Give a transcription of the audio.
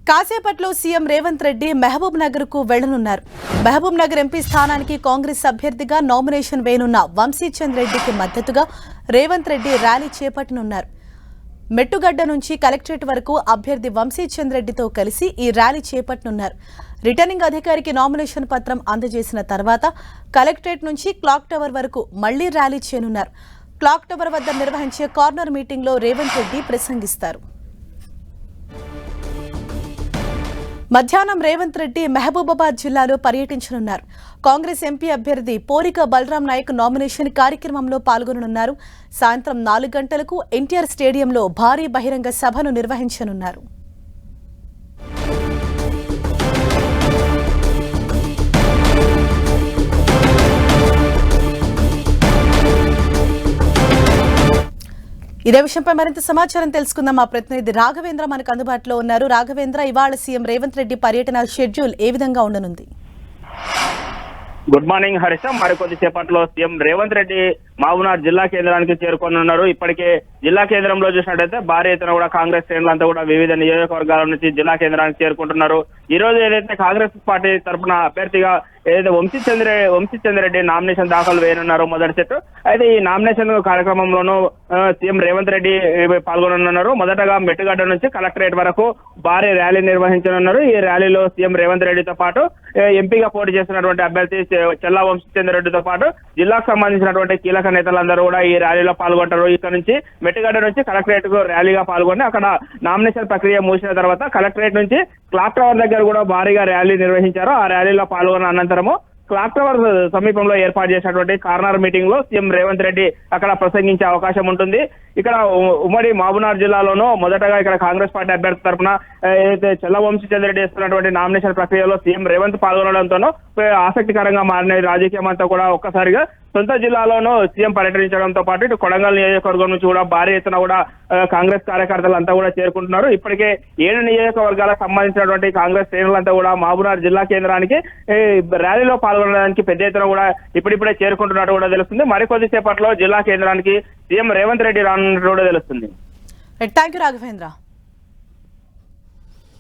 కాసేపట్లో సీఎం రేవంత్ రెడ్డి మహబూబ్ నగర్ కు వెళ్లనున్నారు. మహబూబ్ నగర్ ఎంపీ స్థానానికి కాంగ్రెస్ అభ్యర్థిగా నామినేషన్ వేయనున్న వంశీచంద్ రెడ్డికి మద్దతుగా రేవంత్ రెడ్డి ర్యాలీ చేపట్టనున్నారు. మెట్టుగడ్డ నుంచి కలెక్టరేట్ వరకు అభ్యర్థి వంశీచంద్ రెడ్డితో కలిసి ఈ ర్యాలీ చేపట్టనున్నారు. రిటర్నింగ్ అధికారికి నామినేషన్ పత్రం అందజేసిన తర్వాత కలెక్టరేట్ నుంచి క్లాక్ టవర్ వరకు మళ్లీ ర్యాలీ చేయనున్నారు. క్లాక్ టవర్ వద్ద నిర్వహించే కార్నర్ మీటింగ్ లో రేవంత్ రెడ్డి ప్రసంగిస్తారు. మధ్యాహ్నం రేవంత్ రెడ్డి మహబూబాబాద్ జిల్లాలో పర్యటించనున్నారు. కాంగ్రెస్ ఎంపీ అభ్యర్థి పోరిక బలరాం నాయక్ నామినేషన్ కార్యక్రమంలో పాల్గొననున్నారు. సాయంత్రం 4 గంటలకు ఎన్టీఆర్ స్టేడియంలో భారీ బహిరంగ సభను నిర్వహించనున్నారు. ఇదే విషయంపై మరింత సమాచారం తెలుసుకుందాం. మా ప్రతినిధి రాఘవేంద్ర మనకు అందుబాటులో ఉన్నారు. రాఘవేంద్ర, ఇవాళ సీఎం రేవంత్ రెడ్డి పర్యటన షెడ్యూల్ ఏ విధంగా ఉండనుంది? Good morning Harish. మరికొద్ది సేపట్లో సీఎం రేవంత్ రెడ్డి మహబూబ్నగర్ జిల్లా కేంద్రానికి చేరుకోనున్నారు. ఇప్పటికే జిల్లా కేంద్రంలో చూసినట్టయితే భారీ ఎత్తున కూడా కాంగ్రెస్ శ్రేణులంతా కూడా వివిధ నియోజకవర్గాల నుంచి జిల్లా కేంద్రానికి చేరుకుంటున్నారు. ఈ రోజు ఏదైతే కాంగ్రెస్ పార్టీ తరఫున అభ్యర్థిగా ఏదైతే వంశీచంద్ రెడ్డి నామినేషన్ దాఖలు వేయనున్నారో మొదటి సెట్ అయితే ఈ నామినేషన్ కార్యక్రమంలోనూ సీఎం రేవంత్ రెడ్డి పాల్గొననున్నారు. మొదటగా మెట్టుగడ్డ నుంచి కలెక్టరేట్ వరకు భారీ ర్యాలీ నిర్వహించనున్నారు. ఈ ర్యాలీలో సీఎం రేవంత్ రెడ్డితో పాటు ఎంపీగా పోటీ చేస్తున్నటువంటి అభ్యర్థి చెల్లా వంశీచంద్ రెడ్డితో పాటు జిల్లాకు సంబంధించినటువంటి కీలక నేతలందరూ కూడా ఈ ర్యాలీలో పాల్గొంటారు. ఇక్కడ నుంచి మెట్టుగడ్డ నుంచి కలెక్టరేట్ కు ర్యాలీగా పాల్గొని అక్కడ నామినేషన్ ప్రక్రియ ముగిసిన తర్వాత కలెక్టరేట్ నుంచి క్లాక్ టవర్ దగ్గర కూడా భారీగా ర్యాలీ నిర్వహించారు. ఆ ర్యాలీలో పాల్గొన్న అనంతరము క్లాక్ టవర్ సమీపంలో ఏర్పాటు చేసినటువంటి కార్నర్ మీటింగ్ లో సీఎం రేవంత్ రెడ్డి అక్కడ ప్రసంగించే అవకాశం ఉంటుంది. ఇక్కడ ఉమ్మడి మహబూబ్నగర్ జిల్లాలోనూ మొదటగా ఇక్కడ కాంగ్రెస్ పార్టీ అభ్యర్థి తరఫున ఏదైతే చెల్ల వంశీచంద్ రెడ్డి చేస్తున్నటువంటి నామినేషన్ ప్రక్రియలో సీఎం రేవంత్ పాల్గొనడంతోనూ ఆసక్తికరంగా మారిన రాజకీయం అంతా కూడా ఒక్కసారిగా సొంత జిల్లాలోనూ సీఎం పర్యటించడంతో పాటు ఇటు కొడంగల్ నియోజకవర్గం నుంచి కూడా భారీ ఎత్తున కూడా కాంగ్రెస్ కార్యకర్తలు అంతా కూడా చేరుకుంటున్నారు. ఇప్పటికే 7 నియోజకవర్గాలకు సంబంధించినటువంటి కాంగ్రెస్ శ్రేణులంతా కూడా మహబూబ్నగర్ జిల్లా కేంద్రానికి ర్యాలీలో పాల్గొనడానికి పెద్ద ఎత్తున కూడా ఇప్పుడిప్పుడే చేరుకుంటున్నట్టు కూడా తెలుస్తుంది. మరికొద్ది సేపట్లో జిల్లా కేంద్రానికి సీఎం రేవంత్ రెడ్డి రానున్నట్టు కూడా తెలుస్తుంది. థాంక్యూ రాఘవేంద్ర.